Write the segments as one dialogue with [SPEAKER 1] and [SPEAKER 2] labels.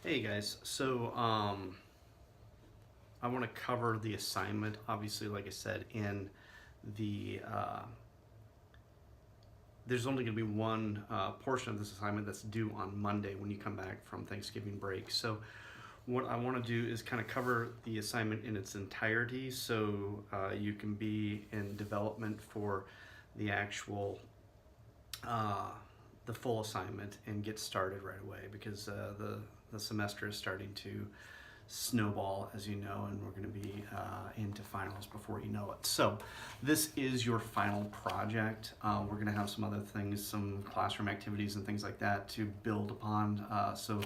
[SPEAKER 1] Hey guys, so I want to cover the assignment. Obviously, like I said, in the there's only going to be one portion of this assignment that's due on Monday when you come back from Thanksgiving break. So what I want to do is kind of cover the assignment in its entirety, so you can be in development for the actual the full assignment and get started right away, because the semester is starting to snowball, as you know, and we're going to be into finals before you know it. So this is your final project. We're going to have some other things, some classroom activities and things like that to build upon. So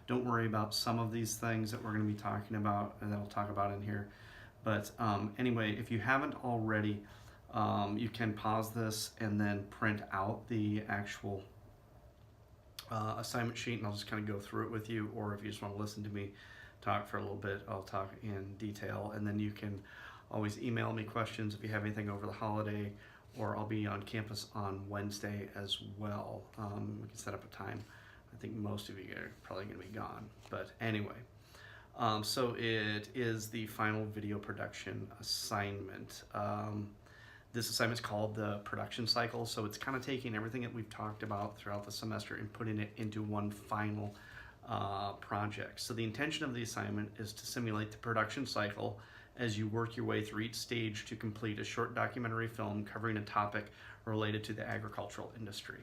[SPEAKER 1] don't worry about some of these things that we're going to be talking about and that I'll talk about in here. But anyway, if you haven't already, you can pause this and then print out the actual assignment sheet, and I'll just kind of go through it with you. Or if you just want to listen to me talk for a little bit, I'll talk in detail, and then you can always email me questions if you have anything over the holiday, or I'll be on campus on Wednesday as well. We can set up a time. I think most of you are probably going to be gone, but anyway. So it is the final video production assignment. This assignment is called the production cycle, so it's kind of taking everything that we've talked about throughout the semester and putting it into one final project. So the intention of the assignment is to simulate the production cycle as you work your way through each stage to complete a short documentary film covering a topic related to the agricultural industry.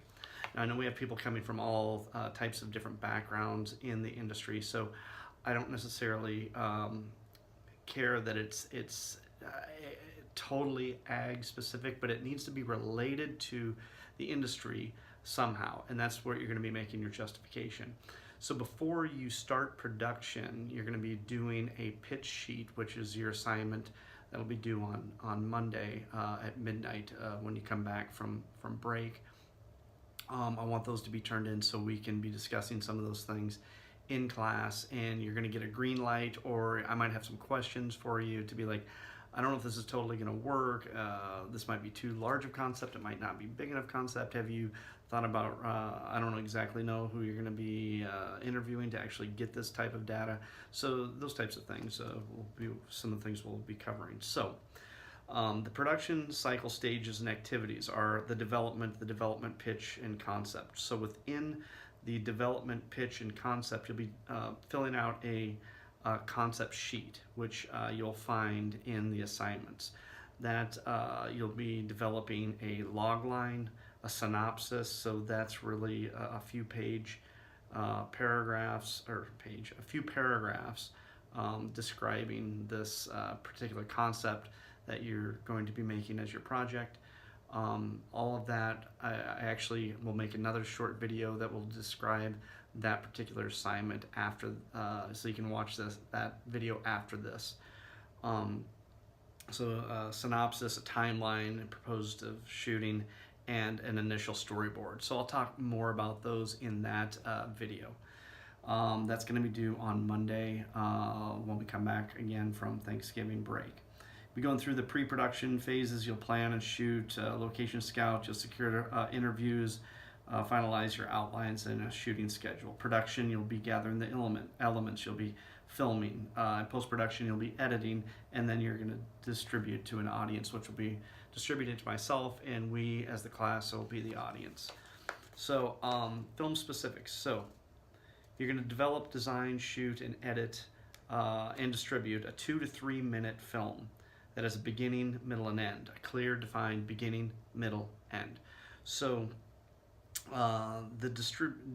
[SPEAKER 1] Now, I know we have people coming from all types of different backgrounds in the industry, so I don't necessarily care that it's totally ag specific, but it needs to be related to the industry somehow, and that's where you're going to be making your justification. So before you start production, you're going to be doing a pitch sheet, which is your assignment that'll be due on Monday at midnight when you come back from break. I want those to be turned in so we can be discussing some of those things in class, and you're going to get a green light, or I might have some questions for you to be like, I don't know if this is totally going to work. This might be too large of concept. It might not be big enough concept. Have you thought about, I don't exactly know who you're going to be interviewing to actually get this type of data. So those types of things will be some of the things we'll be covering. So the production cycle stages and activities are the development pitch, and concept. So within the development pitch and concept, you'll be filling out a concept sheet, which you'll find in the assignments. That you'll be developing a log line, a synopsis, so that's really a few paragraphs describing this particular concept that you're going to be making as your project. All of that, I actually will make another short video that will describe that particular assignment after, so you can watch that video after this. Synopsis, a timeline, a proposed of shooting, and an initial storyboard. So I'll talk more about those in that video. That's going to be due on Monday when we come back again from Thanksgiving break. We're going through the pre-production phases. You'll plan and shoot, location scout, you'll secure interviews, finalize your outlines and a shooting schedule. Production, you'll be gathering the elements, you'll be filming. In post-production, you'll be editing, and then you're going to distribute to an audience, which will be distributed to myself, and we as the class will be the audience. So film specifics. So you're going to develop, design, shoot, and edit and distribute a 2 to 3 minute film that has a beginning, middle, and end. A clear, defined beginning, middle, end. So the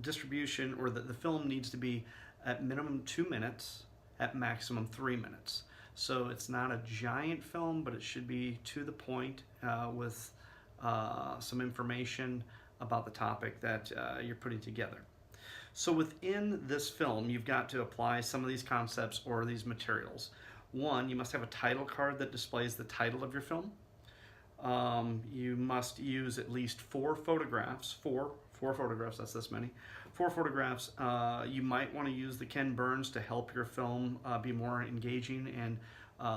[SPEAKER 1] distribution, or the film needs to be at minimum 2 minutes, at maximum 3 minutes. So it's not a giant film, but it should be to the point with some information about the topic that you're putting together. So within this film, you've got to apply some of these concepts or these materials. One, you must have a title card that displays the title of your film. You must use at least 4 photographs, four photographs, that's this many. 4 photographs. You might want to use the Ken Burns to help your film be more engaging and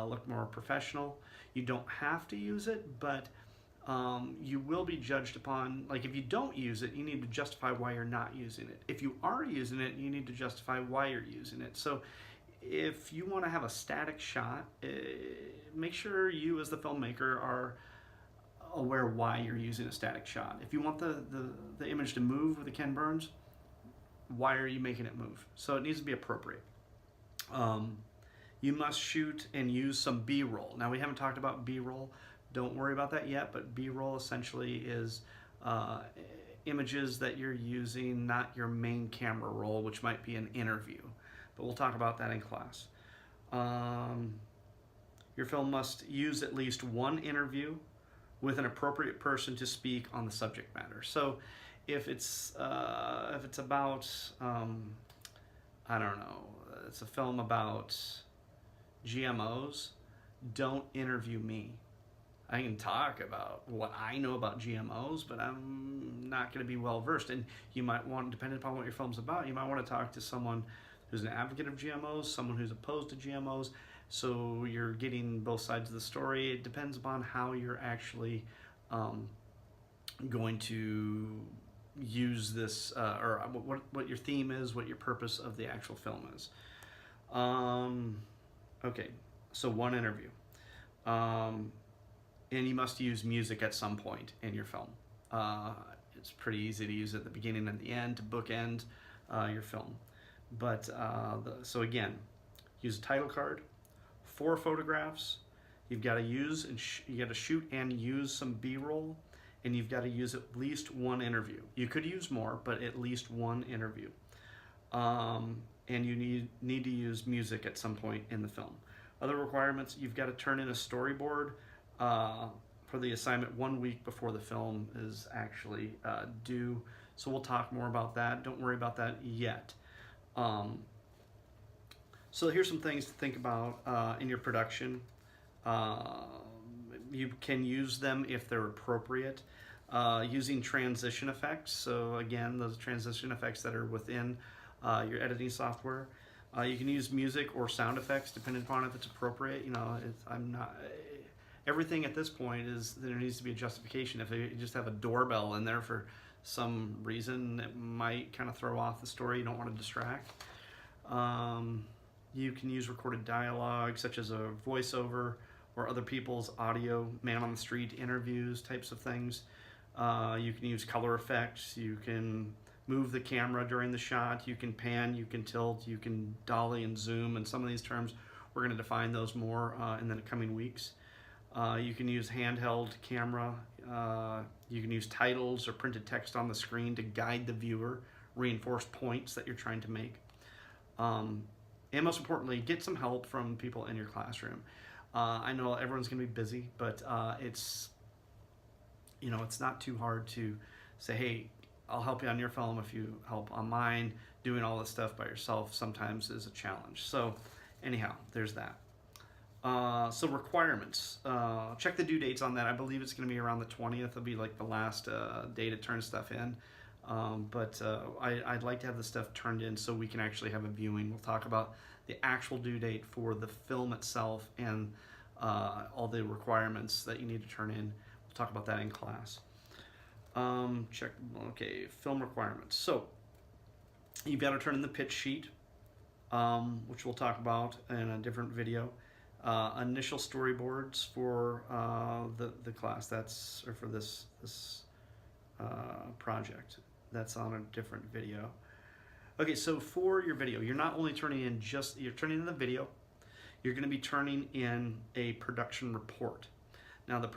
[SPEAKER 1] look more professional. You don't have to use it, but you will be judged upon, like if you don't use it, you need to justify why you're not using it. If you are using it, you need to justify why you're using it. So if you want to have a static shot, make sure you as the filmmaker are aware why you're using a static shot. If you want the image to move with the Ken Burns, why are you making it move? So it needs to be appropriate. You must shoot and use some B-roll. Now we haven't talked about B-roll. Don't worry about that yet, but B-roll essentially is images that you're using, not your main camera roll, which might be an interview. But we'll talk about that in class. Your film must use at least one interview with an appropriate person to speak on the subject matter. So if it's about, I don't know, it's a film about GMOs, don't interview me. I can talk about what I know about GMOs, but I'm not going to be well versed. And you might want, depending upon what your film's about, you might want to talk to someone who's an advocate of GMOs, someone who's opposed to GMOs, so you're getting both sides of the story. It depends upon how you're actually going to use this, or what your theme is, what your purpose of the actual film is. Okay, so one interview. And you must use music at some point in your film. It's pretty easy to use at the beginning and the end to bookend your film. But so again, use a title card, 4 photographs. You've got to use and you got to shoot and use some B-roll, and you've got to use at least one interview. You could use more, but at least one interview. And you need to use music at some point in the film. Other requirements: you've got to turn in a storyboard for the assignment 1 week before the film is actually due. So we'll talk more about that. Don't worry about that yet. So here's some things to think about in your production. You can use them if they're appropriate. Using transition effects. So again, those transition effects that are within your editing software. You can use music or sound effects depending upon if it's appropriate. You know, everything at this point is there needs to be a justification. If you just have a doorbell in there for some reason, it might kind of throw off the story. You don't want to distract. You can use recorded dialogue, such as a voiceover or other people's audio, man on the street interviews, types of things. You can use color effects. You can move the camera during the shot. You can pan, you can tilt, you can dolly and zoom, and some of these terms, we're going to define those more in the coming weeks. You can use handheld camera. You can use titles or printed text on the screen to guide the viewer, reinforce points that you're trying to make. And most importantly, get some help from people in your classroom. I know everyone's going to be busy, but it's not too hard to say, hey, I'll help you on your film if you help on mine. Doing all this stuff by yourself sometimes is a challenge. So anyhow, there's that. So requirements. Check the due dates on that. I believe it's going to be around the 20th. It'll be like the last day to turn stuff in. But I'd like to have the stuff turned in so we can actually have a viewing. We'll talk about the actual due date for the film itself and all the requirements that you need to turn in. We'll talk about that in class. Okay, film requirements. So you've got to turn in the pitch sheet, which we'll talk about in a different video. Initial storyboards for the class, or for this project. That's on a different video. Okay, so for your video, you're not only turning in you're turning in the video, you're going to be turning in a production report. Now the